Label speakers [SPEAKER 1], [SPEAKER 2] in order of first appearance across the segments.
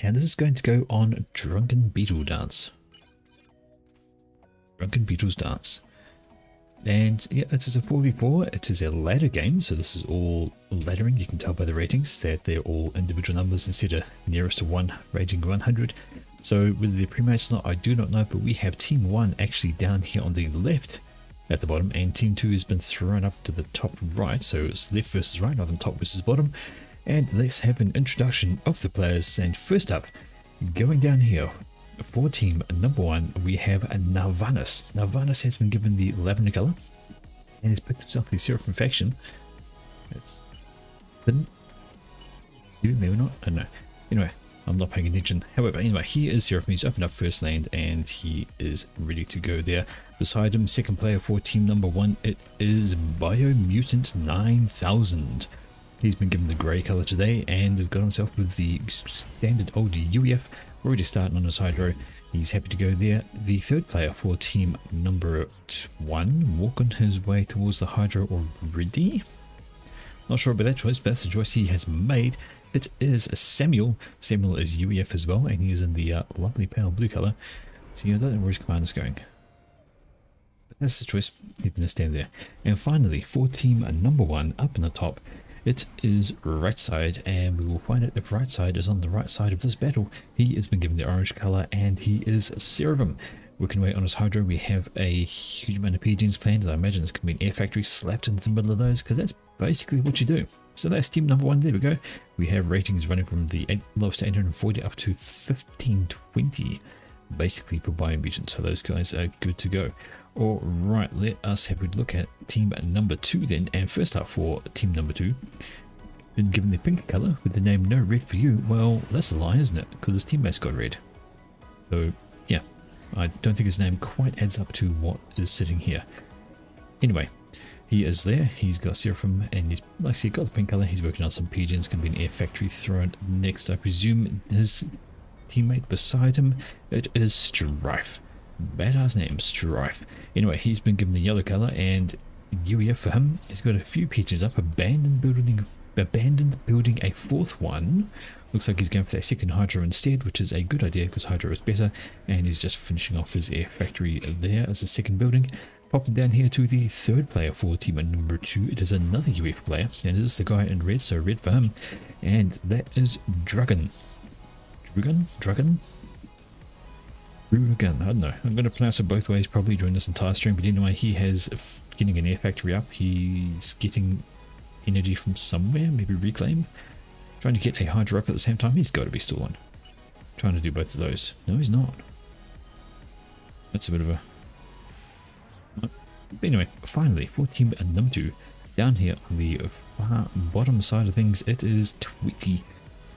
[SPEAKER 1] and this is going to go on Drunken Beetle Dance. Drunken Beetles Dance. And yeah, it is a 4v4, it is a ladder game, so this is all laddering. You can tell by the ratings that they're all individual numbers instead of nearest to 1 rating 100. So whether they're pre-mates or not, I do not know, but we have Team 1 actually down here on the left at the bottom, and Team 2 has been thrown up to the top right, so it's left versus right, rather than top versus bottom. And let's have an introduction of the players. And first up, going down here, for team number 1, we have Narvanas. Narvanas has been given the lavender color and has picked himself the Seraphim faction. That's hidden. Maybe not. I don't know. Anyway, I'm not paying attention. However, anyway, he is Seraphim. He's opened up first land and he is ready to go there. Beside him, second player for team number 1, it is Biomutant 9000. He's been given the grey colour today and has got himself with the standard old UEF. Already starting on his hydro. He's happy to go there. The third player for team number 1, walking his way towards the hydro already. Not sure about that choice, but that's the choice he has made. It is Samuel. Samuel is UEF as well, and he is in the lovely pale blue colour. So I don't know where his command is going. But that's the choice. He's going to stand there. And finally, for team number 1, up in the top, it is right side, and we will find out if right side is on the right side of this battle. He has been given the orange colour, and he is Seraphim. Working away on his hydro, we have a huge amount of PGs planned. I imagine it's going to be an air factory slapped into the middle of those, because that's basically what you do. So that's team number 1. There we go. We have ratings running from the lowest 840 up to 1520, basically for Biomutant. So those guys are good to go. Alright, let us have a look at team number 2 then. And first up for team number 2, been given the pink colour with the name No Red For You. Well, that's a lie, isn't it? Because his teammates got red. So yeah, I don't think his name quite adds up to what is sitting here. Anyway, he is there. He's got Seraphim, and he's, like I said, got the pink colour. He's working on some PGs. Going to be an air factory thrown next. I presume his teammate beside him, it is Strife. Badass name, Strife. Anyway, he's been given the yellow colour, and UEF for him. He's got a few pitches up. Abandoned building a fourth one. Looks like he's going for that second hydro instead, which is a good idea because hydro is better. And he's just finishing off his air factory there as a second building. Popping down here to the third player for team number 2. It is another UEF player, and it is the guy in red, so red for him. And that is Dragon. Rugen, I don't know. I'm going to pronounce it both ways probably during this entire stream, but anyway, he has getting an air factory up. He's getting energy from somewhere, maybe reclaim. Trying to get a hydro up at the same time. He's got to be still on. Trying to do both of those. No, he's not. That's a bit of a... But anyway, finally, for team number 2, down here on the far bottom side of things, it is Tweety.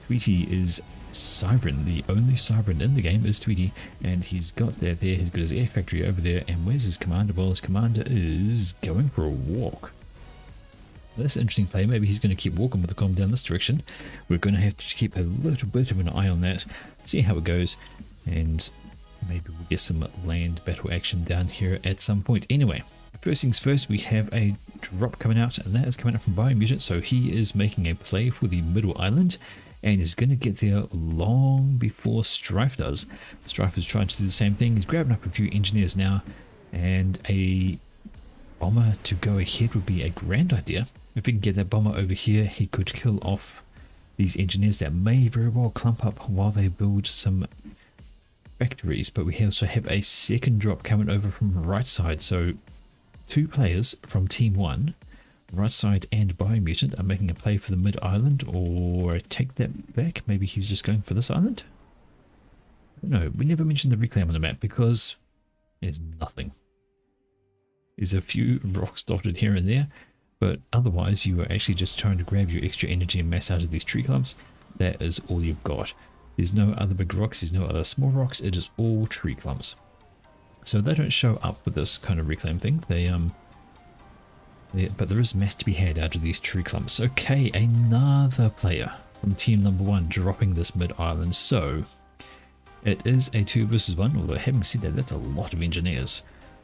[SPEAKER 1] Tweety is Cybran. The only Cybran in the game is Tweety, and he's got that there. He's got his air factory over there. And where's his commander? Well, his commander is going for a walk. That's an interesting play. Maybe he's going to keep walking with the column down this direction. We're going to have to keep a little bit of an eye on that, see how it goes, and maybe we'll get some land battle action down here at some point. Anyway, first things first, we have a drop coming out, and that is coming out from Biomutant. So he is making a play for the middle island, and is going to get there long before Strife does. Strife is trying to do the same thing. He's grabbing up a few engineers now, and a bomber to go ahead would be a grand idea. If we can get that bomber over here, he could kill off these engineers that may very well clump up while they build some factories. But we also have a second drop coming over from the right side. So 2 players from team 1, right side and Biomutant, are making a play for the mid island, or take that back. Maybe he's just going for this island. No, we never mentioned the reclaim on the map because there's nothing. There's a few rocks dotted here and there, but otherwise you are actually just trying to grab your extra energy and mass out of these tree clumps. That is all you've got. There's no other big rocks, there's no other small rocks, it is all tree clumps. So they don't show up with this kind of reclaim thing. But there is mass to be had out of these tree clumps. Okay, another player from team number 1 dropping this mid island. So it is a 2 versus 1, although having said that, that's a lot of engineers.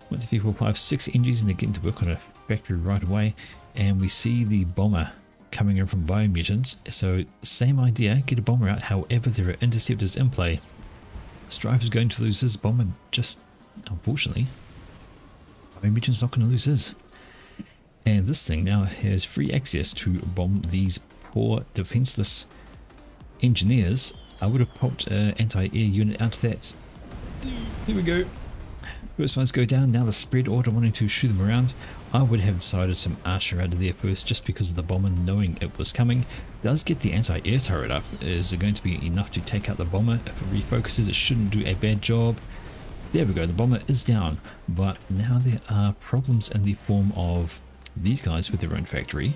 [SPEAKER 1] 1, 2, 3, 4, 5, 6 engineers, and they're getting to work on a factory right away. And we see the bomber coming in from biomutants. So same idea, get a bomber out. However, there are interceptors in play. Strife is going to lose his bomber, just unfortunately. Biomutant's not going to lose his. And this thing now has free access to bomb these poor defenseless engineers. I would have popped an anti-air unit out of that. Here we go. First ones go down. Now the spread order wanting to shoot them around. I would have decided some archer out of there first, just because of the bomber knowing it was coming. Does get the anti-air turret up. Is it going to be enough to take out the bomber? If it refocuses, it shouldn't do a bad job. There we go, the bomber is down. But now there are problems in the form of these guys with their own factory.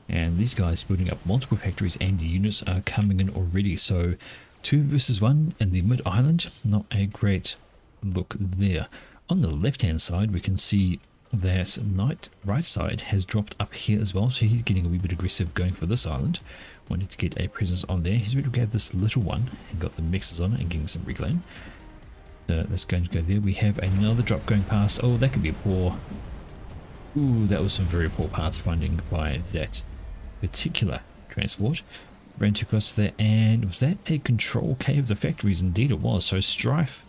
[SPEAKER 1] And these guys building up multiple factories, and the units are coming in already. So 2 versus 1 in the mid-island. Not a great look there. On the left-hand side, we can see that Knight right side has dropped up here as well, so he's getting a wee bit aggressive going for this island. Wanted to get a presence on there. He's ready to grab this little one and got the mixes on it and getting some reclaim. So that's going to go there. We have another drop going past. Oh, that could be a poor... Ooh, that was some very poor pathfinding by that particular transport. Ran too close to that, and was that a control K of the factories? Indeed it was. So Strife,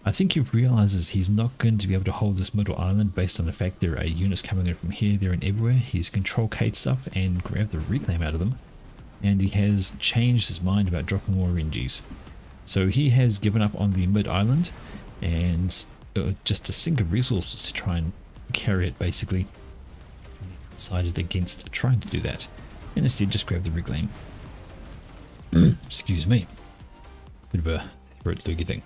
[SPEAKER 1] I think he realizes he's not going to be able to hold this middle island based on the fact there are units coming in from here, there and everywhere. He's control K'd stuff and grabbed the reclaim out of them. And he has changed his mind about dropping more RNGs. So he has given up on the mid island and just a sink of resources to try and carry it basically. Decided against trying to do that. And instead just grab the reclaim. Excuse me. Bit of a throat loogie thing.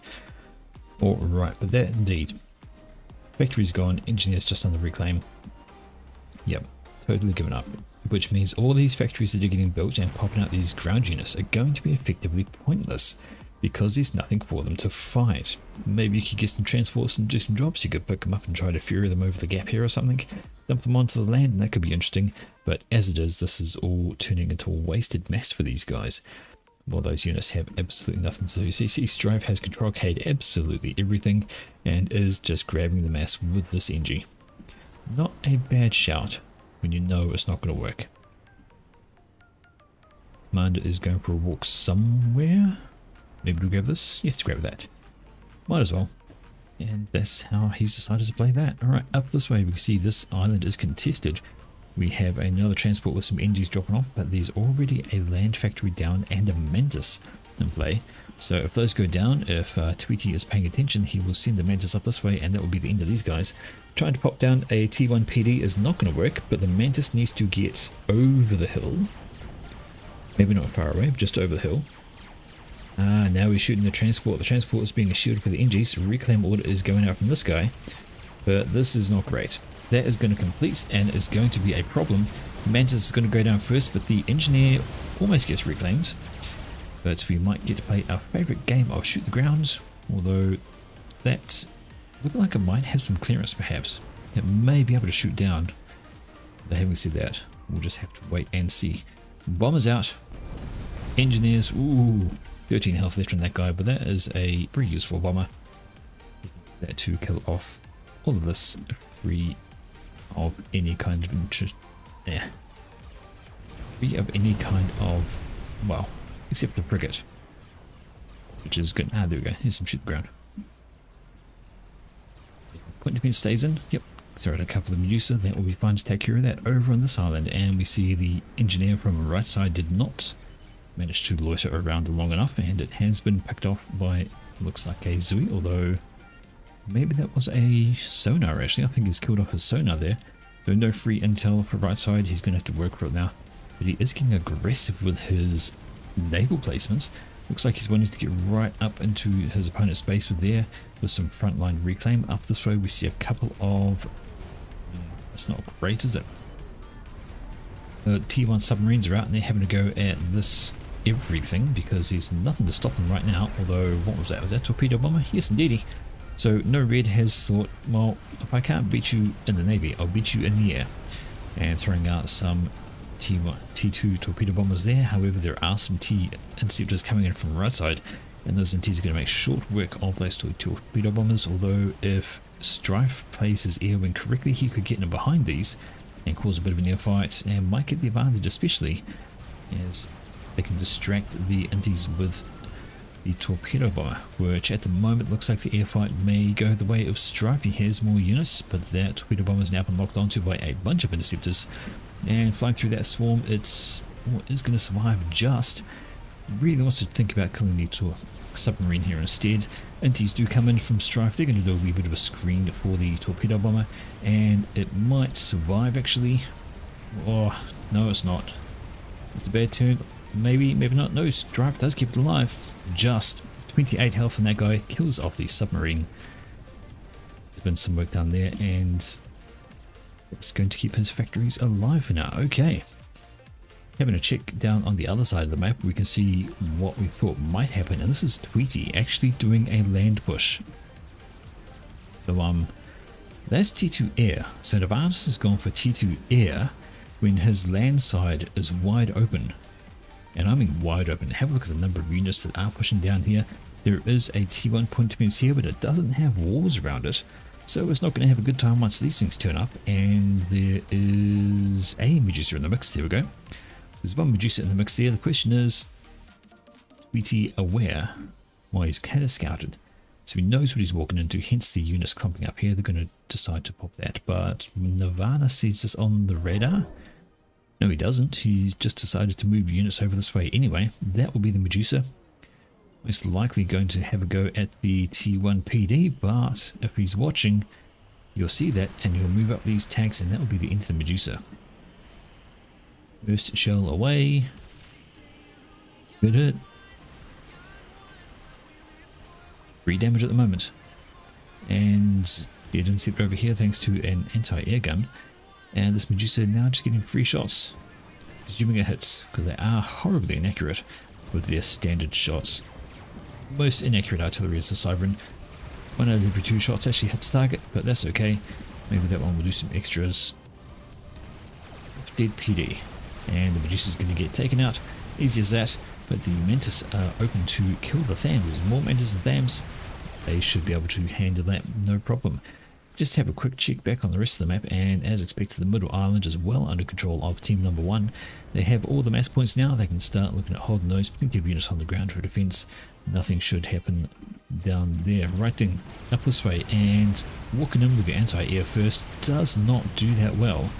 [SPEAKER 1] Alright, but that indeed. Factory's gone, engineers just on the reclaim. Yep, totally given up. Which means all these factories that are getting built and popping out these ground units are going to be effectively pointless, because there's nothing for them to fight. Maybe you could get some transports and do some jobs. You could pick them up and try to fury them over the gap here or something. Dump them onto the land, and that could be interesting. But as it is, this is all turning into a wasted mess for these guys. Well, those units have absolutely nothing to do. CC Strife has control K'd absolutely everything and is just grabbing the mass with this NG. Not a bad shout when you know it's not going to work. Commander is going for a walk somewhere. Maybe to grab this? Yes, to grab that. Might as well. And that's how he's decided to play that. Alright, up this way we can see this island is contested. We have another transport with some NGs dropping off, but there's already a land factory down and a Mantis in play. So if those go down, if Tweety is paying attention, he will send the Mantis up this way, and that will be the end of these guys. Trying to pop down a T1 PD is not going to work, but the Mantis needs to get over the hill. Maybe not far away, but just over the hill. Now we're shooting the transport. The transport is being a shield for the NGs. Reclaim order is going out from this guy, but this is not great. That is going to complete and is going to be a problem. Mantis is going to go down first, but the engineer almost gets reclaimed. But we might get to play our favourite game of shoot the ground, although that looks like it might have some clearance perhaps. It may be able to shoot down. But having said that, we'll just have to wait and see. Bombers out. Engineers, ooh, 13 health left on that guy, but that is a very useful bomber. That to kill off all of this free of any kind of interest. Yeah. Free of any kind of, well, except the frigate. Which is good. Ah, there we go. Here's some shoot the ground. Point defense stays in. Yep. Throw out a couple of Medusa. That will be fine to take care of that over on this island. And we see the engineer from the right side did not manage to loiter around long enough, and it has been picked off by, looks like a Zui, although maybe that was a sonar actually. I think he's killed off his sonar there. So no free intel for right side. He's going to have to work for it now. But he is getting aggressive with his naval placements. Looks like he's wanting to get right up into his opponent's base with there with some frontline reclaim. Up this way we see a couple of... It's not great, is it? T1 submarines are out and they're having to go at this everything because there's nothing to stop them right now. Although, what was that? Was that torpedo bomber? Yes, indeedy. So no red has thought, well, if I can't beat you in the navy, I'll beat you in the air. And throwing out some T1, T2 torpedo bombers there. However, there are some T interceptors coming in from the right side, and those NTs are going to make short work of those two torpedo bombers. Although if Strife plays his air wing correctly, he could get in behind these and cause a bit of an air fight, and might get the advantage, especially as they can distract the Inties with the torpedo bomber, which at the moment looks like the air fight may go the way of Strife. He has more units, but that torpedo bomber is now been locked onto by a bunch of interceptors, and flying through that swarm, is going to survive just. Really wants to think about killing the submarine here instead. Inties do come in from Strife. They're going to do a wee bit of a screen for the torpedo bomber, and it might survive actually. Oh, no it's not. It's a bad turn. Maybe, maybe not. No, Strife does keep it alive. Just 28 health, and that guy kills off the submarine. There's been some work done there, and it's going to keep his factories alive for now. Okay. Having a check down on the other side of the map, we can see what we thought might happen, and this is Tweety actually doing a land push. So that's T2 air. So Novartis has gone for T2 air when his land side is wide open, and I mean wide open. Have a look at the number of units that are pushing down here. There is a T1 point defense here, but it doesn't have walls around it, so it's not going to have a good time once these things turn up. And there is a Medusa in the mix. There we go. There's one Medusa in the mix there. The question is, Tweety aware while he's kind of scouted, so he knows what he's walking into, hence the units clumping up here. They're going to decide to pop that, but Nirvana sees this on the radar. No, he doesn't. He's just decided to move units over this way anyway. That will be the Medusa. Most likely going to have a go at the T1 PD, but if he's watching, you'll see that, and he'll move up these tanks, and that will be the end of the Medusa. First shell away. Good hit. 3 damage at the moment. And the interceptor over here thanks to an anti-air gun. And this Medusa now just getting 3 shots. Presuming it hits, because they are horribly inaccurate with their standard shots. Most inaccurate artillery is the Sovereign. 1 out of every 2 shots actually hits target, but that's okay. Maybe that one will do some extras. Dead PD. And the Medusa's going to get taken out. Easy as that. But the Mantis are open to kill the Thams. There's more Mantis than Thams. They should be able to handle that no problem. Just have a quick check back on the rest of the map, and as expected, the middle island is well under control of team number 1. They have all the mass points now. They can start looking at holding those. Plenty of units on the ground for defense. Nothing should happen down there. Right then, up this way, and walking in with the anti-air first does not do that well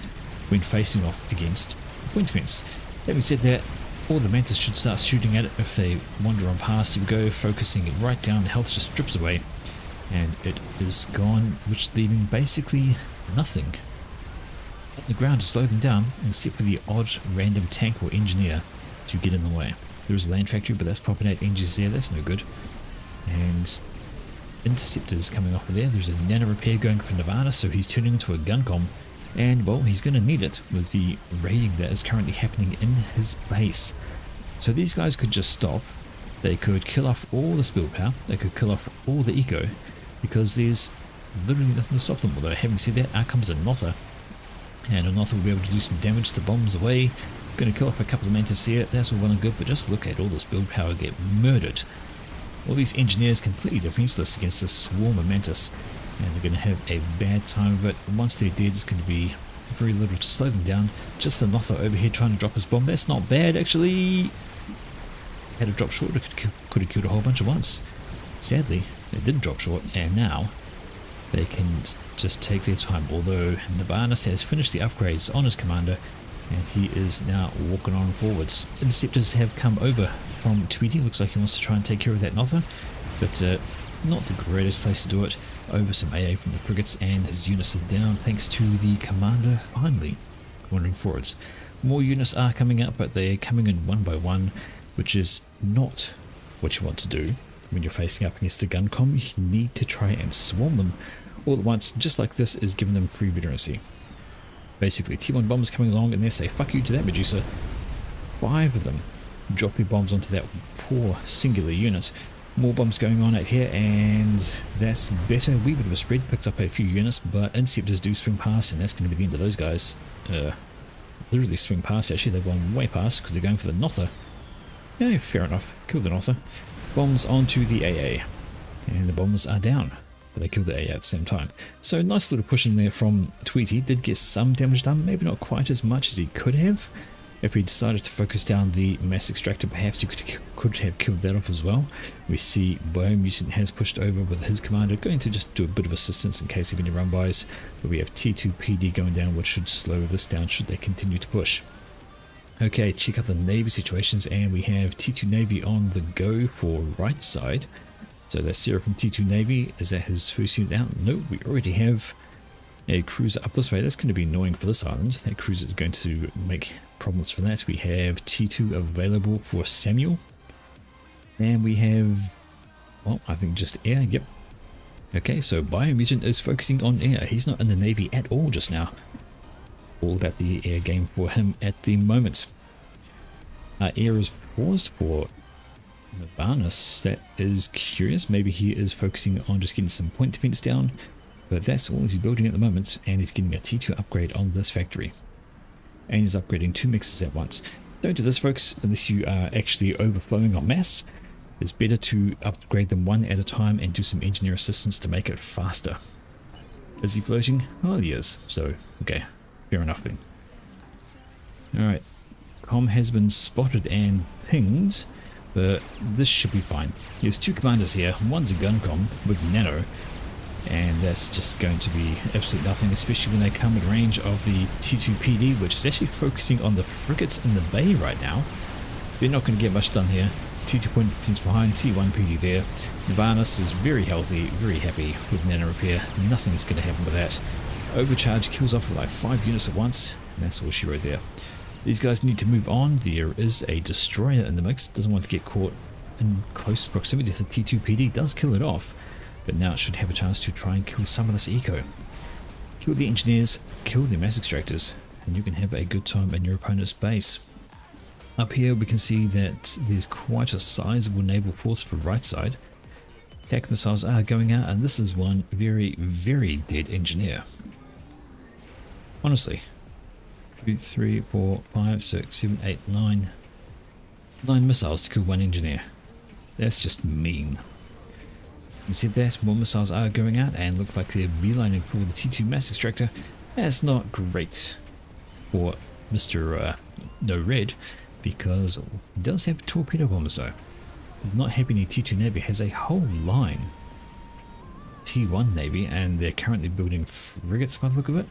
[SPEAKER 1] when facing off against point defense. Having said that, all the Mantis should start shooting at it if they wander on past. Here we go, focusing it right down. The health just drips away, and it is gone, which leaving basically nothing on the ground to slow them down, except for the odd random tank or engineer to get in the way. There is a land factory, but that's popping out engines there. That's no good. And interceptors coming off of there. There's a nano repair going for Nirvana, so he's turning into a guncom. And well, he's going to need it with the raiding that is currently happening in his base. So these guys could just stop. They could kill off all the spill power. They could kill off all the eco, because there's literally nothing to stop them. Although having said that, out comes a Notha, and a Notha will be able to do some damage. The bombs away. Going to kill off a couple of Mantis here. That's all well and good, but just look at all this build power get murdered. All these engineers completely defenseless against this swarm of Mantis, and they're going to have a bad time of it. Once they're dead, it's going to be very little to slow them down. Just the Notha over here trying to drop his bomb. That's not bad, actually. Had it drop short, it could have killed a whole bunch at once. Sadly, it didn't drop short, and now they can just take their time. Although Nirvanas has finished the upgrades on his commander, and he is now walking on forwards. Interceptors have come over from Tweety. Looks like he wants to try and take care of that Notha, but not the greatest place to do it. Over some AA from the frigates, and his units are down thanks to the commander finally wandering forwards. More units are coming up, but they're coming in one by one, which is not what you want to do when you're facing up against a guncom. You need to try and swarm them all at once, just like this is giving them free veterancy. Basically, T1 bombers coming along, and they say fuck you to that Medusa. 5 of them drop their bombs onto that poor singular unit. More bombs going on out here, and that's better. A wee bit of a spread, picks up a few units, but interceptors do swing past, and that's going to be the end of those guys. Literally swing past, actually. They've gone way past because they're going for the Notha. Yeah, fair enough. Kill the Notha. Bombs onto the AA, and the bombs are down. but they killed the AI at the same time. So nice little push in there from Tweety. Did get some damage done, maybe not quite as much as he could have. If he decided to focus down the mass extractor, perhaps he could have killed that off as well. We see Biomutant has pushed over with his commander, going to just do a bit of assistance in case of any run-bys. But we have T2PD going down, which should slow this down should they continue to push. Okay, check out the Navy situations, and we have T2 Navy on the go for right side. So that's Sarah from T2 Navy. Is that his first unit out? No, we already have a cruiser up this way. That's going to be annoying for this island. That cruiser is going to make problems for that. We have T2 available for Samuel. And we have, well, I think just air. Yep. Okay, so Biomutant is focusing on air. He's not in the Navy at all just now. All about the air game for him at the moment. Air is paused for Nirvanas. That is curious. Maybe he is focusing on just getting some point defense down. But that's all he's building at the moment, and he's getting a T2 upgrade on this factory. And he's upgrading 2 mixes at once. Don't do this, folks, unless you are actually overflowing on mass. It's better to upgrade them one at a time and do some engineer assistance to make it faster. Is he floating? Oh, he is. So, okay, fair enough then. Alright, Com has been spotted and pinged, but this should be fine. There's 2 commanders here. One's a gun com with nano. And that's just going to be absolute nothing, especially when they come in range of the T2PD, which is actually focusing on the frigates in the bay right now. They're not going to get much done here. T2 point defense behind, T1PD there. Nirvanas is very healthy, very happy with nano repair. Nothing is going to happen with that. Overcharge kills off like 5 units at once, and that's all she wrote there. These guys need to move on. There is a destroyer in the mix. Doesn't want to get caught in close proximity to the T2PD. Does kill it off. But now it should have a chance to try and kill some of this eco. Kill the engineers, kill the mass extractors, and you can have a good time in your opponent's base. Up here we can see that there's quite a sizable naval force for right side. Attack missiles are going out, and this is one very, very dead engineer. Honestly. 2, 3, 4, 5, 6, 7, 8, 9. 9 missiles to kill 1 engineer. That's just mean. You see that more missiles are going out and look like they're beelining for the T2 mass extractor. That's not great for Mr. No Red, because he does have torpedo bombers though. He's not happy any T2 Navy has a whole line. T1 Navy, and they're currently building frigates by the look of it.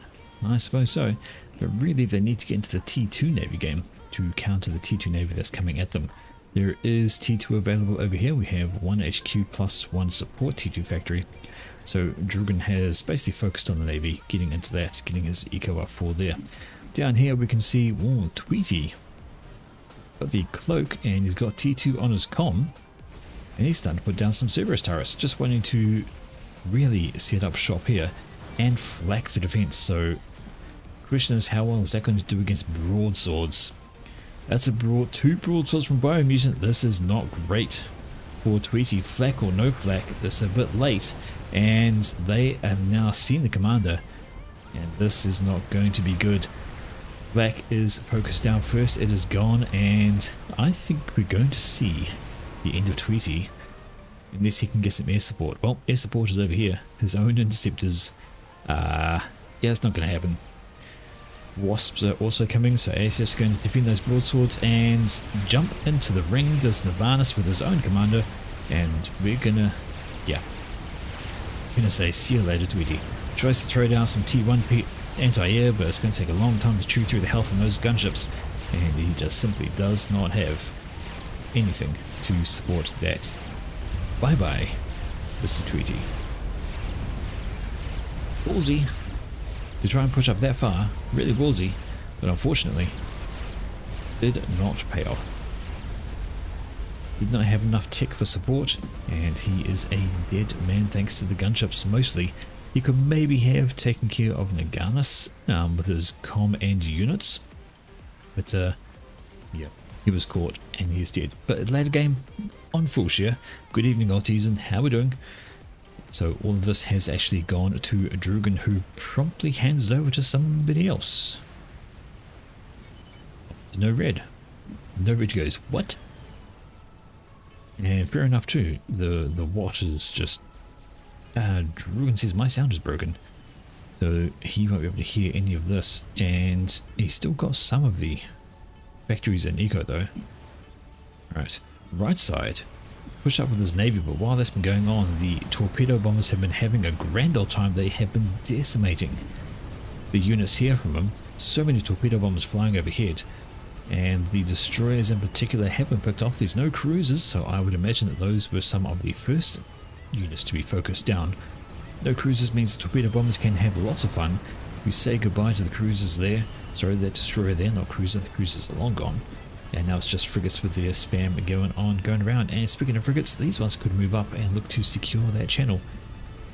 [SPEAKER 1] I suppose so, but really they need to get into the T2 Navy game to counter the T2 Navy that's coming at them. There is T2 available over here. We have 1 HQ plus 1 support T2 factory. So Drugan has basically focused on the Navy, getting into that, getting his eco up for there. Down here we can see, whoa, Tweety got the cloak, and he's got T2 on his comm, and he's starting to put down some Cerberus turrets, just wanting to really set up shop here and flak for defense. So question is, how well is that going to do against broadswords? That's a 2 broadswords from Biomutant. This is not great for Tweety. Flak or no flak, it's a bit late, and they have now seen the commander, and this is not going to be good. Flak is focused down first, it is gone, and I think we're going to see the end of Tweety unless he can get some air support. Well, air support is over here. His own interceptors, yeah, it's not going to happen. Wasps are also coming, so ASF's going to defend those broadswords and jump into the ring. There's Nirvanas with his own commander, and we're gonna, yeah, say see you later, Tweety. Tries to throw down some T1 anti-air, but it's going to take a long time to chew through the health of those gunships, and he just simply does not have anything to support that. Bye bye, Mr. Tweety. Ballsy to try and push up that far, really ballsy, but unfortunately did not pay off. Did not have enough tech for support, and he is a dead man thanks to the gunships mostly. He could maybe have taken care of Naganis with his comm and units, but yeah, he was caught and he is dead. But later game on full share. Good evening, Altisan, how we doing? So all of this has actually gone to Drugan, who promptly hands it over to somebody else. No red. No red goes, what? And fair enough too. The what is just Drugan says my sound is broken, so he won't be able to hear any of this, and he's still got some of the factories in eco though. Alright, right side, push up with his navy, but while that's been going on, the torpedo bombers have been having a grand old time. They have been decimating the units here from him. So many torpedo bombers flying overhead, and the destroyers in particular have been picked off. There's no cruisers, so I would imagine that those were some of the first units to be focused down. No cruisers means the torpedo bombers can have lots of fun. We say goodbye to the cruisers there. Sorry, that destroyer there, not cruiser. The cruisers are long gone. And now it's just frigates with their spam going around. And speaking of frigates, these ones could move up and look to secure that channel.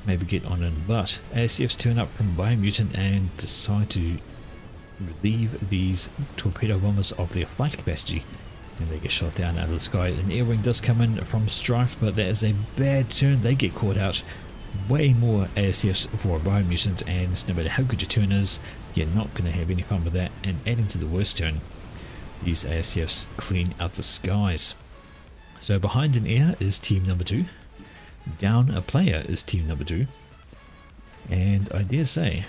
[SPEAKER 1] Maybe get on in, but ASFs turn up from Biomutant and decide to relieve these torpedo bombers of their flight capacity. And they get shot down out of the sky. An air wing does come in from Strife, but that is a bad turn. They get caught out. Way more ASFs for a Biomutant, and no matter how good your turn is, you're not going to have any fun with that. And adding to the worst turn, these ASFs clean out the skies. So behind in air is team number 2. Down a player is team number 2. And I dare say,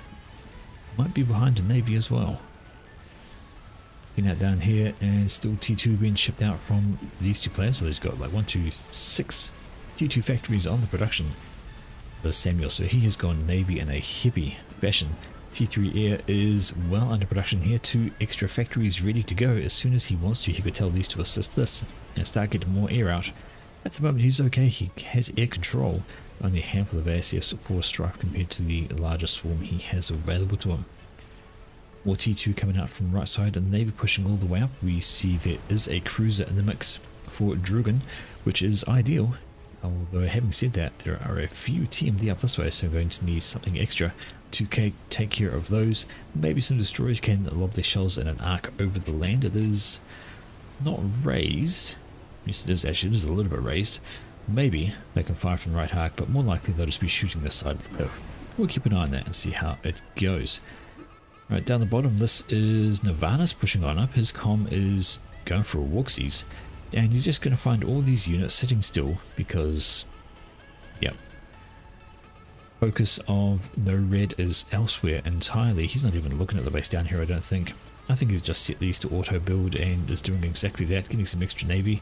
[SPEAKER 1] might be behind a navy as well. Looking out down here, and still T2 being shipped out from these two players. So he's got like 1, 2, 6 T2 factories on the production. The Samuel, so he has gone navy in a heavy fashion. T3 Air is well under production here. 2 extra factories ready to go. As soon as he wants to, he could tell these to assist this and start getting more air out. At the moment he's okay, he has air control. Only a handful of ASFs for Strife compared to the larger swarm he has available to him. More T2 coming out from right side, and Navy pushing all the way up. We see there is a cruiser in the mix for Drugan, which is ideal. Although having said that, there are a few TMD up this way, so I'm going to need something extra to take care of those. Maybe some destroyers can lob their shells in an arc over the land. It is not raised. Yes, it is actually. It is a little bit raised. Maybe they can fire from the right arc, but more likely they'll just be shooting this side of the cliff. We'll keep an eye on that and see how it goes. Right, down the bottom, this is Nirvana's pushing on up. His comm is going for a walksies. And he's just going to find all these units sitting still because, yep, focus of No Red is elsewhere entirely. He's not even looking at the base down here, I don't think. I think he's just set these to auto build and is doing exactly that, getting some extra navy.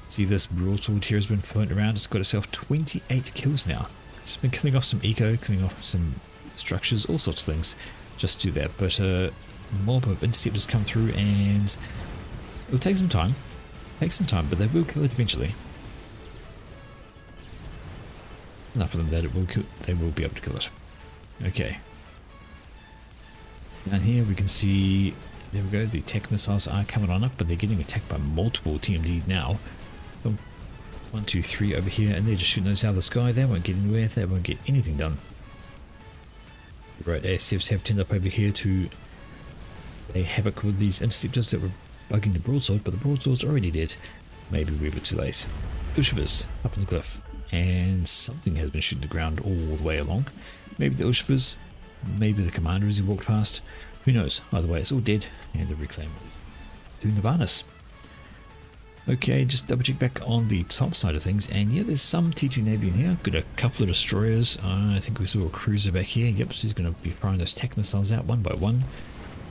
[SPEAKER 1] See, this broadsword here has been floating around. It's got itself 28 kills now. It's just been killing off some eco, killing off some structures, all sorts of things. Just do that, but a mob of interceptors come through and it'll take some time. But they will kill it eventually. It's enough of them that they will be able to kill it. Okay. Down here we can see, there we go, the tech missiles are coming on up, but they're getting attacked by multiple TMD now. So 1, 2, 3 over here, and they're just shooting those out of the sky. They won't get anywhere, they won't get anything done. Right, ASFs have turned up over here to play havoc with these interceptors that were bugging the broadsword, but the broadsword's already dead. Maybe we're a bit too late. Ushvas up on the cliff, and something has been shooting the ground all the way along. Maybe the Ushvas, maybe the commander as he walked past. Who knows? Either way, it's all dead, and the reclaimer is doing Nirvana's. Okay, just double check back on the top side of things, and yeah, there's some T2 Navy in here. Got a couple of destroyers. I think we saw a cruiser back here. Yep, so he's going to be firing those tech missiles out one by one.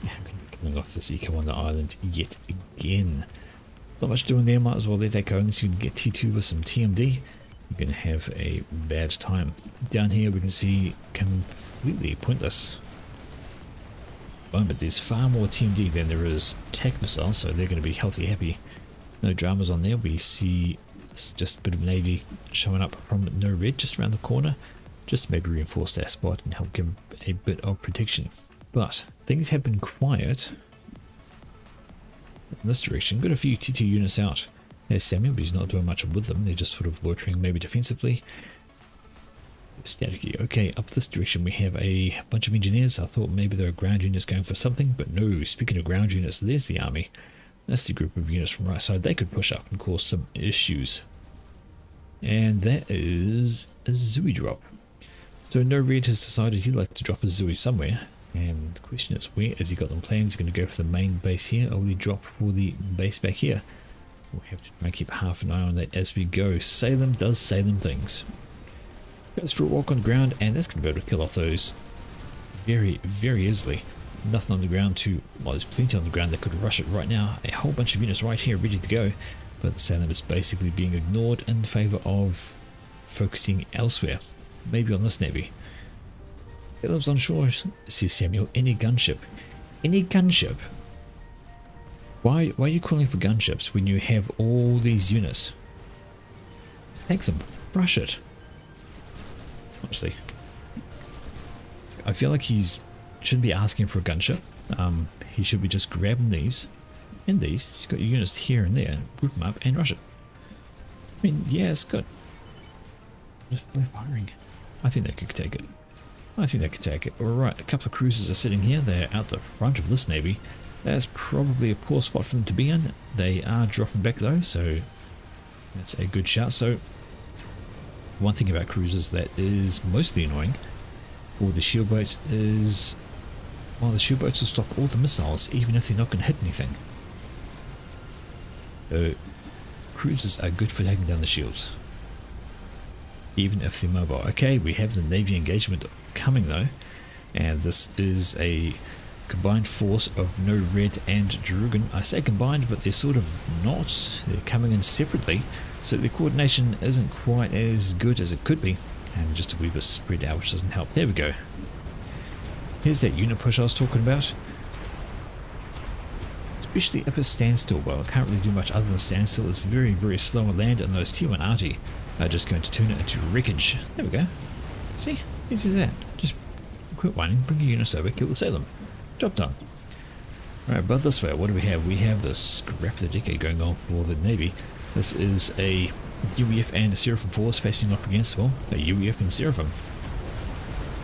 [SPEAKER 1] Yeah, coming off this eco on the island yet again. Not much doing there, might as well let that go unless you can get T2 with some TMD. You're going to have a bad time. Down here we can see completely pointless. But there's far more TMD than there is tech missiles, so they're going to be healthy happy. No dramas on there. We see just a bit of navy showing up from No Red just around the corner, just to maybe reinforce that spot and help give a bit of protection. But things have been quiet in this direction. Got a few T2 units out. There's Samuel, but he's not doing much with them. They're just sort of loitering, maybe defensively. Staticky. Okay, up this direction we have a bunch of engineers. I thought maybe there were ground units going for something, but no. Speaking of ground units, there's the army. That's the group of units from right side. They could push up and cause some issues. And that is a Zooey drop. So No Red has decided he'd like to drop a Zooey somewhere. And the question is, where has he got them planned? He's going to go for the main base here, or will he drop for the base back here? We'll have to try and keep half an eye on that as we go. Salem does Salem things. Goes for a walk on the ground, and that's going to be able to kill off those very, very easily. Nothing on the ground to, well, there's plenty on the ground that could rush it right now. A whole bunch of units right here ready to go, but the Salem is basically being ignored in favour of focusing elsewhere. Maybe on this navy. Salem's unsure, says Samuel. Any gunship? Any gunship? Why are you calling for gunships when you have all these units? Take them. Rush it. Honestly. I feel like shouldn't be asking for a gunship. He should be just grabbing these and these. He's got your units here and there. Group them up and rush it. I mean, yeah, it's good. Just they're firing. I think they could take it. I think they could take it. Alright, a couple of cruisers are sitting here. They're out the front of this navy. That's probably a poor spot for them to be in. They are dropping back though, so that's a good shout. So one thing about cruisers that is mostly annoying for the shield boats is, well, the shield boats will stop all the missiles even if they're not going to hit anything. So cruisers are good for taking down the shields, even if they're mobile. Okay, we have the Navy engagement coming though, and this is a combined force of No Red and Drugan. I say combined, but they're sort of not. They're coming in separately, so the coordination isn't quite as good as it could be, and just a wee bit spread out, which doesn't help. There we go. Here's that unit push I was talking about. Especially if it stands still. Well, it can't really do much other than stand still. It's very, very slow on land, and those T1 Arty are just going to turn it into wreckage. There we go. See? Easy as that. Just quit whining, bring your units over, kill the Salem. Job done. Alright, but this way, what do we have? We have this scrap of the decade going on for the Navy. This is a UEF and a Seraphim force facing off against, well, a UEF and Seraphim.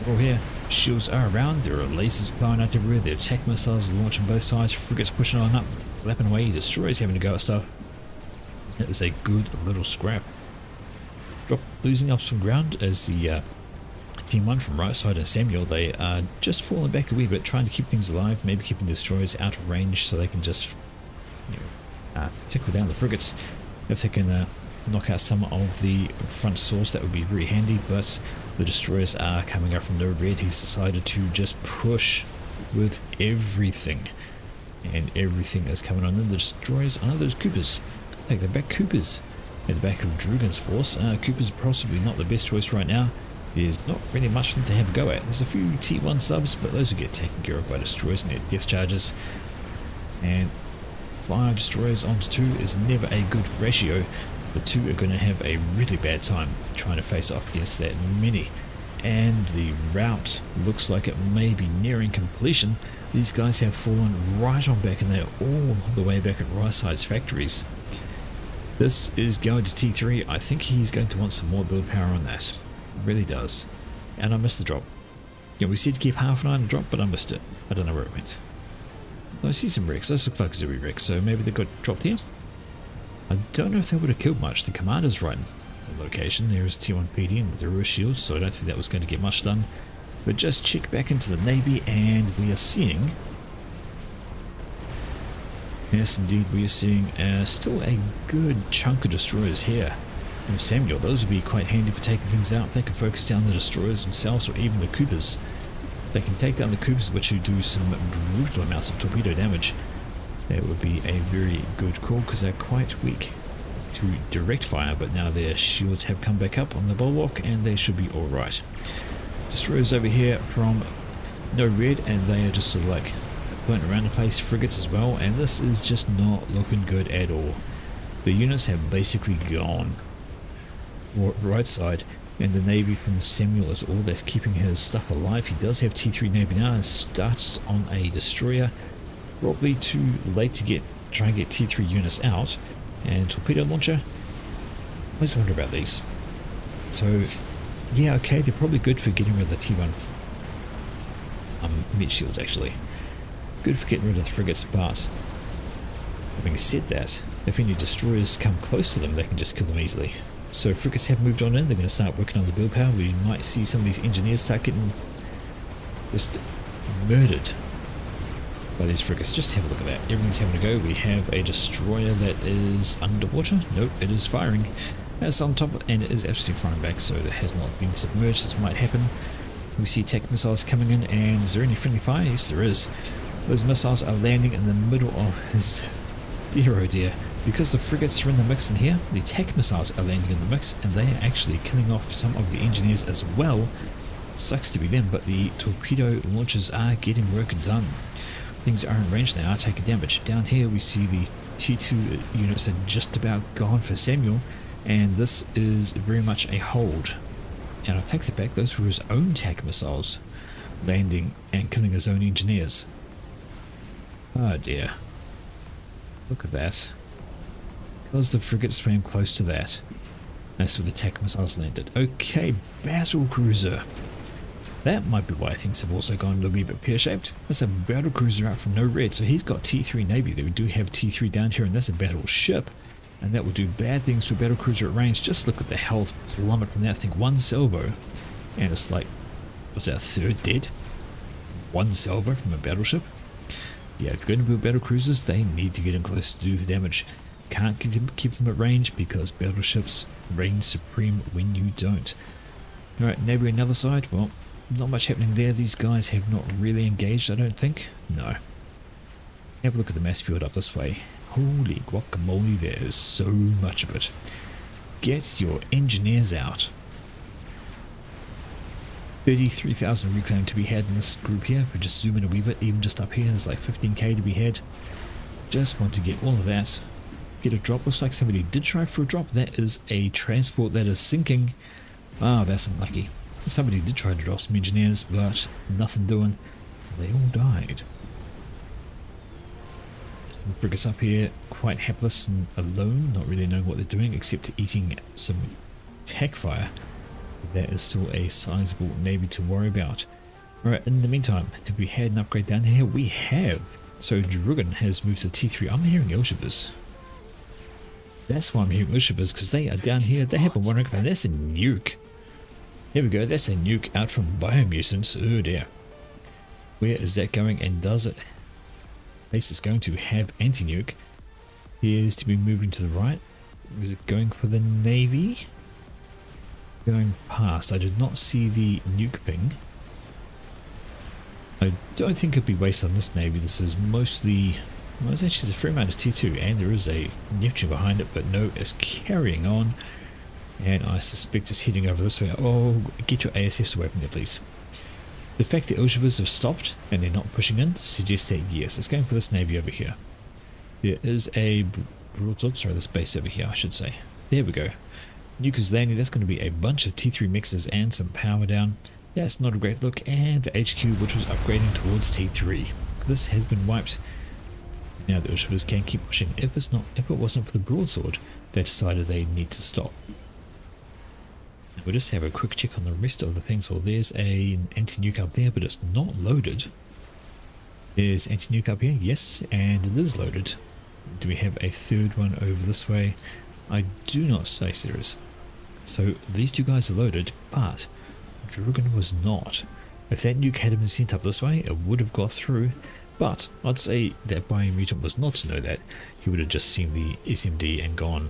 [SPEAKER 1] We're all here. Shields are around, there are lasers blowing out everywhere, the attack missiles launching both sides, frigates pushing on up, flapping away, destroyers having to go at stuff. It is a good little scrap. Losing up some ground as the Team 1 from right side and Samuel, they are just falling back a wee bit, trying to keep things alive, maybe keeping destroyers out of range so they can just, you know, tickle down the frigates. If they can knock out some of the front source, that would be very handy, but the destroyers are coming up from No Red. He's decided to just push with everything, and everything is coming on. And the destroyers, I know those Coopers, take them back. Coopers at the back of Drugan's force. Coopers are possibly not the best choice right now. There's not really much for them to have a go at. There's a few T1 subs, but those will get taken care of by destroyers and their depth charges. And 5 destroyers onto 2 is never a good ratio. The 2 are going to have a really bad time trying to face off against that many. And the route looks like it may be nearing completion. These guys have fallen right on back, and they're all the way back at Ryside's factories. This is going to T3. I think he's going to want some more build power on that. Really does. And I missed the drop. Yeah, we said to keep half an eye on the drop, but I missed it. I don't know where it went. I see some wrecks. Those look like Zuri wrecks, so maybe they got dropped here. I don't know if they would have killed much. The commander's right in the location. There's T1 PD and the rear shields, so I don't think that was going to get much done. But just check back into the Navy, and we are seeing... Yes, indeed, we are seeing still a good chunk of destroyers here. From Samuel, those would be quite handy for taking things out. They can focus down the destroyers themselves, or even the Coopers. They can take down the Coopers, which would do some brutal amounts of torpedo damage. That would be a very good call, because they're quite weak to direct fire, but now their shields have come back up on the bulwark, and they should be alright. Destroyers over here from No Red, and they are just sort of like floating around the place. Frigates as well, and this is just not looking good at all. The units have basically gone. Right side, and the Navy from Samuel is all that's keeping his stuff alive. He does have T3 Navy now and starts on a destroyer. Probably too late to try and get T3 units out. And torpedo launcher. I always wonder about these. So yeah, okay, they're probably good for getting rid of the T1 meat shields actually. Good for getting rid of the frigates, but having said that, if any destroyers come close to them, they can just kill them easily. So frigates have moved on in, they're going to start working on the build power. We might see some of these engineers start getting just murdered by these frigates. Just have a look at that. Everything's having to go. We have a destroyer that is underwater. Nope, it is firing. That's on top, and it is absolutely flying back, so it has not been submerged. This might happen. We see attack missiles coming in, and is there any friendly fire? Yes, there is. Those missiles are landing in the middle of his... Dear oh dear. Because the frigates are in the mix in here, the attack missiles are landing in the mix, and they are actually killing off some of the engineers as well. Sucks to be them, but the torpedo launchers are getting work done. Things are in range, they are taking damage. Down here we see the T2 units are just about gone for Samuel, and this is very much a hold. And I take that back, those were his own attack missiles landing and killing his own engineers. Oh dear. Look at that. Because the frigate swam close to that. That's where the attack missiles landed. Okay, battle cruiser. That might be why things have also gone a little bit pear-shaped. That's a battle cruiser out from no red, so he's got T3 Navy there. We do have T3 down here, and that's a battleship. And that will do bad things to a battle cruiser at range. Just look at the health plummet from that thing. One salvo, and it's like, was that a third dead? One salvo from a battleship? Yeah, if you're going to build battle cruisers, they need to get in close to do the damage. Can't keep them at range because battleships reign supreme when you don't. Alright, Navy on the other side, well, not much happening there. These guys have not really engaged, I don't think. No. Have a look at the mass field up this way. Holy guacamole, there is so much of it. Get your engineers out. 33,000 reclaim to be had in this group here. We just zoom in a wee bit, even just up here, there's like 15k to be had. Just want to get all of that. Get a drop. Looks like somebody did try for a drop. That is a transport that is sinking. Ah, that's unlucky. Somebody did try to drop some engineers, but nothing doing. They all died. Some frigates up here, quite hapless and alone, not really knowing what they're doing except eating some attack fire. That is still a sizable navy to worry about. Alright, in the meantime, have we had an upgrade down here? We have. So Drugan has moved to T3. I'm hearing Elshivers. That's why I'm hearing Elshivers, because they are down here. They have a one rank, and that's a nuke. Here we go, that's a nuke out from Biomutant. Oh dear. Where is that going, and does it? Place is going to have anti-nuke. Appears to be moving to the right. Is it going for the Navy? Going past. I did not see the nuke ping. I don't think it'd be wasted on this Navy. This is mostly... well, it's actually a fair amount of T2, and there is a Neptune behind it, but no, it's carrying on. And I suspect it's heading over this way. Oh, get your ASFs away from there, please. The fact that Elshivers have stopped and they're not pushing in suggests that yes, it's going for this Navy over here. There is a broadsword, sorry, this base over here, I should say. There we go. Nuke is landing. That's going to be a bunch of T3 mixes and some power down. That's not a great look. And the HQ, which was upgrading towards T3. This has been wiped. Now the Elshivers can keep pushing. If it wasn't for the broadsword, they decided they need to stop. We'll just have a quick check on the rest of the things. Well, there's an anti-nuke up there, but it's not loaded. There's anti-nuke up here, yes, and it is loaded. Do we have a third one over this way? I do not say there is. So these two guys are loaded, but Drugan was not. If that nuke had been sent up this way, it would have got through. But I'd say that Biomutant was not to know that. He would have just seen the SMD and gone,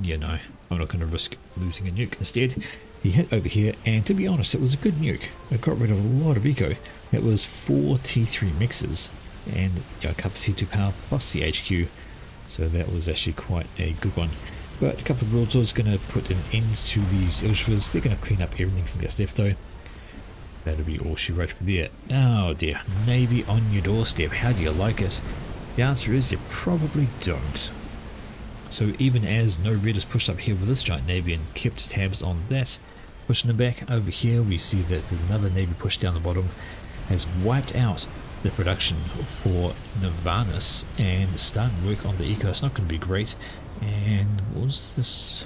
[SPEAKER 1] yeah, no, I'm not going to risk losing a nuke. Instead, he hit over here, and to be honest, it was a good nuke. It got rid of a lot of eco. It was 4 T3 mixes, and a couple of T2 power plus the HQ, so that was actually quite a good one. But a couple of broadswords going to put an end to these Elshivers. They're going to clean up everything that's left though. That'll be all she wrote for there. Oh dear, Navy on your doorstep. How do you like it? The answer is you probably don't. So even as no red is pushed up here with this giant Navy and kept tabs on that, pushing them back over here, we see that another Navy push down the bottom has wiped out the production for Nirvanas and starting work on the eco. It's not going to be great. And was this...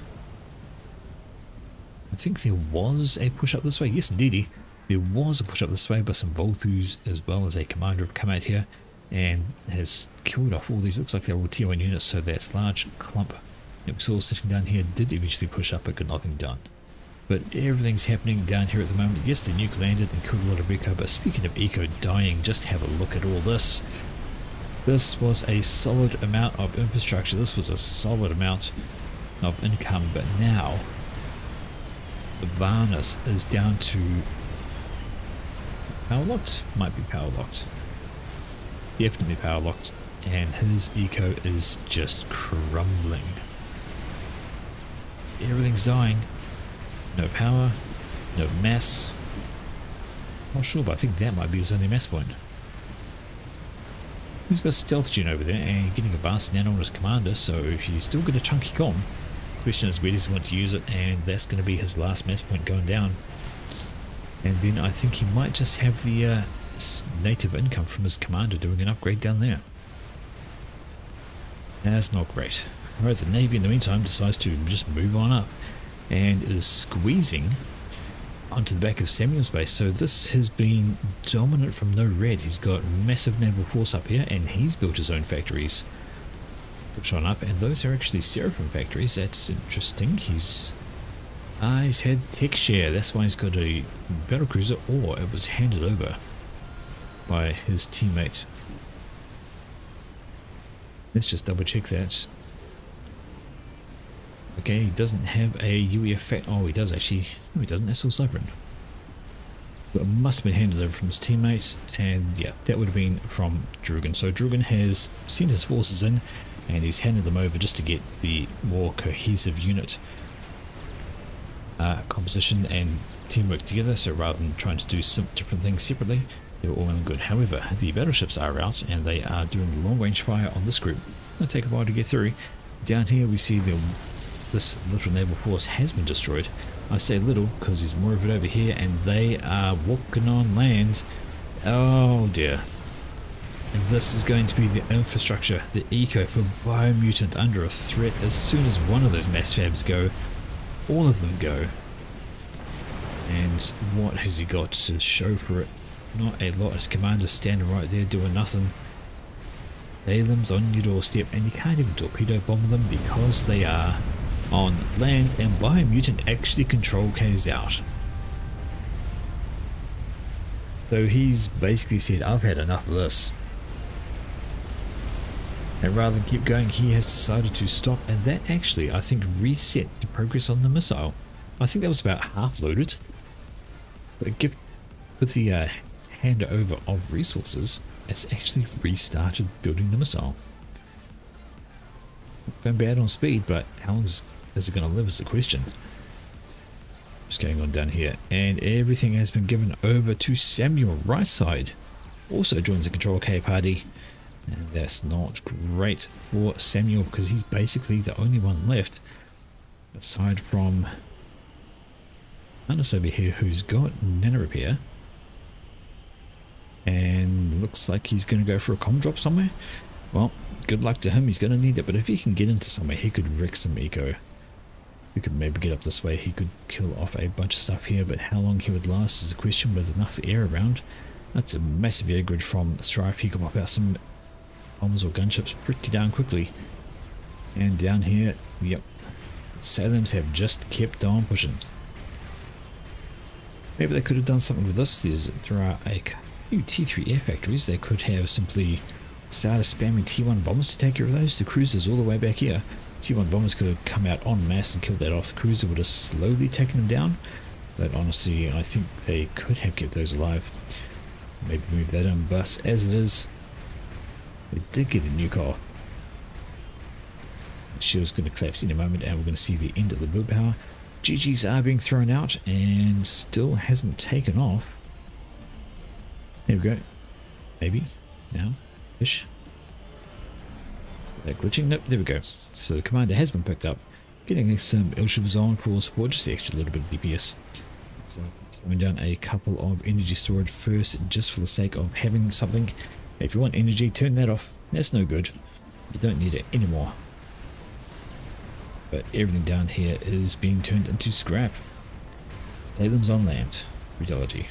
[SPEAKER 1] I think there was a push up this way. Yes, indeedy. There was a push up this way, but some Volthus as well as a commander have come out here and has killed off all these. Looks like they're all tier 1 units, so that large clump that we saw sitting down here did eventually push up, but got nothing done. But everything's happening down here at the moment. Yes, the nuke landed and killed a lot of eco, but speaking of eco dying, just have a look at all this. This was a solid amount of infrastructure. This was a solid amount of income, but now the Varnus is down to power locked, might be power locked, definitely power locked, and his eco is just crumbling. Everything's dying. No power, no mass. Not sure, but I think that might be his only mass point. He's got a stealth gen over there and getting a advanced nano on his commander, so he's still got a chunky com. Question is where does he want to use it, and that's going to be his last mass point going down. And then I think he might just have the native income from his commander doing an upgrade down there. That's not great. Alright, the Navy in the meantime decides to just move on up and is squeezing onto the back of Samuel's base. So this has been dominant from no red. He's got massive naval force up here and he's built his own factories. Push on up, and those are actually Seraphim factories. That's interesting. He's had tech share. That's why he's got a battlecruiser, or it was handed over by his teammate. Let's just double check that. Okay, he doesn't have a UEF fact. Oh, he does actually. No, he doesn't. That's all Cyprin. But it must have been handed over from his teammates, and yeah, that would have been from Drugan. So Drugan has sent his forces in, and he's handed them over just to get the more cohesive unit composition and teamwork together. So rather than trying to do some different things separately, they're all in good. However, the battleships are out, and they are doing long range fire on this group. It'll take a while to get through. Down here we see this little naval force has been destroyed. I say little because there's more of it over here, and they are walking on land. Oh dear. And this is going to be the infrastructure, the eco for Biomutant under a threat. As soon as one of those mass fabs go, all of them go. And what has he got to show for it? Not a lot. His commander's standing right there doing nothing. Salem's on your doorstep, and you can't even torpedo bomb them because they are on land, and Biomutant actually control K's out. So he's basically said, I've had enough of this. And rather than keep going, he has decided to stop, and that actually, I think, reset the progress on the missile. I think that was about half loaded. But with the handover of resources, it's actually restarted building the missile. Not going bad on speed, but how long is it going to live is the question. What's going on down here? And everything has been given over to Samuel. Right side also joins the Control K party. And that's not great for Samuel because he's basically the only one left aside from Hannes over here who's got nano repair. And looks like he's going to go for a comm drop somewhere. Well, good luck to him. He's going to need it, but if he can get into somewhere, he could wreck some eco. He could maybe get up this way. He could kill off a bunch of stuff here, but how long he would last is a question with enough air around. That's a massive air grid from Strife. He could pop out some bombers or gunships pretty darn quickly. And down here, yep, Salems have just kept on pushing. Maybe they could have done something with this. There are a few T3 air factories. They could have simply started spamming T1 bombers to take care of those. The cruisers all the way back here. T1 bombers could have come out en masse and killed that off. The cruiser would have slowly taken them down. But honestly, I think they could have kept those alive. Maybe move that in. But as it is, they did get the nuke off. The shield's going to collapse in a moment, and we're going to see the end of the build power. GGs are being thrown out and still hasn't taken off. There we go. Maybe now ish. They're glitching. Nope, there we go. So the commander has been picked up. Getting some airships on for support, just the extra little bit of DPS. So throwing down a couple of energy storage first, just for the sake of having something. If you want energy, turn that off. That's no good. You don't need it anymore. But everything down here is being turned into scrap. Salem's on land. Reality.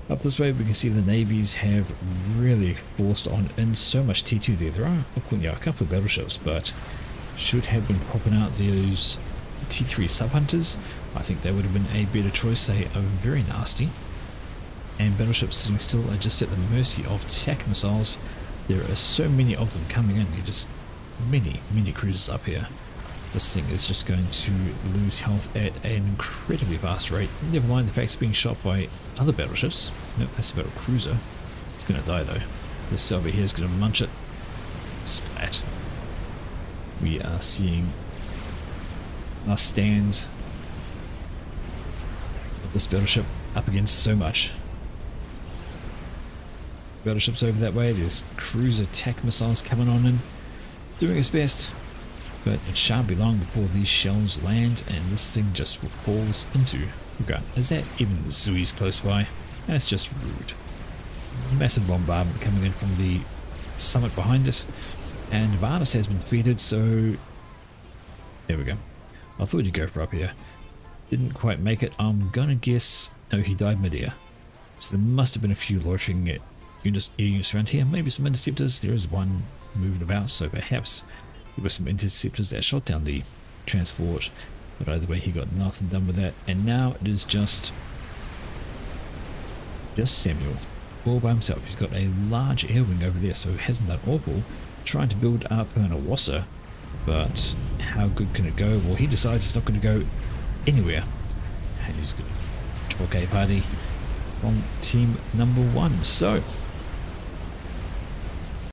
[SPEAKER 1] Up this way we can see the navies have really forced on in so much T2 there. There are, of course, yeah, a couple of battleships, but should have been popping out those T3 sub-hunters. I think they would have been a better choice. They are very nasty. And battleships sitting still are just at the mercy of attack missiles. There are so many of them coming in. You're just many cruisers up here. This thing is just going to lose health at an incredibly fast rate. Never mind the fact it's being shot by other battleships. Nope, that's a battle cruiser. It's going to die though. This Selby here is going to munch it. Splat. We are seeing our stand of this battleship up against so much. Battleships over that way, there's cruise attack missiles coming on in, doing its best, but it shan't be long before these shells land and this thing just falls into the ground. Is that even the Suez close by? That's just rude. Massive bombardment coming in from the summit behind it, and Vardas has been defeated, so there we go. I thought you'd go for up here. Didn't quite make it. I'm gonna guess, no, he died mid-air. So there must have been a few loitering air units around here, maybe some interceptors. There is one moving about, so perhaps there were some interceptors that shot down the transport, but either way he got nothing done with that. And now it is just Samuel all by himself. He's got a large air wing over there, so it hasn't done awful trying to build up an Awassa, but how good can it go? Well, he decides it's not going to go anywhere, and he's going to talk a party from team number one. So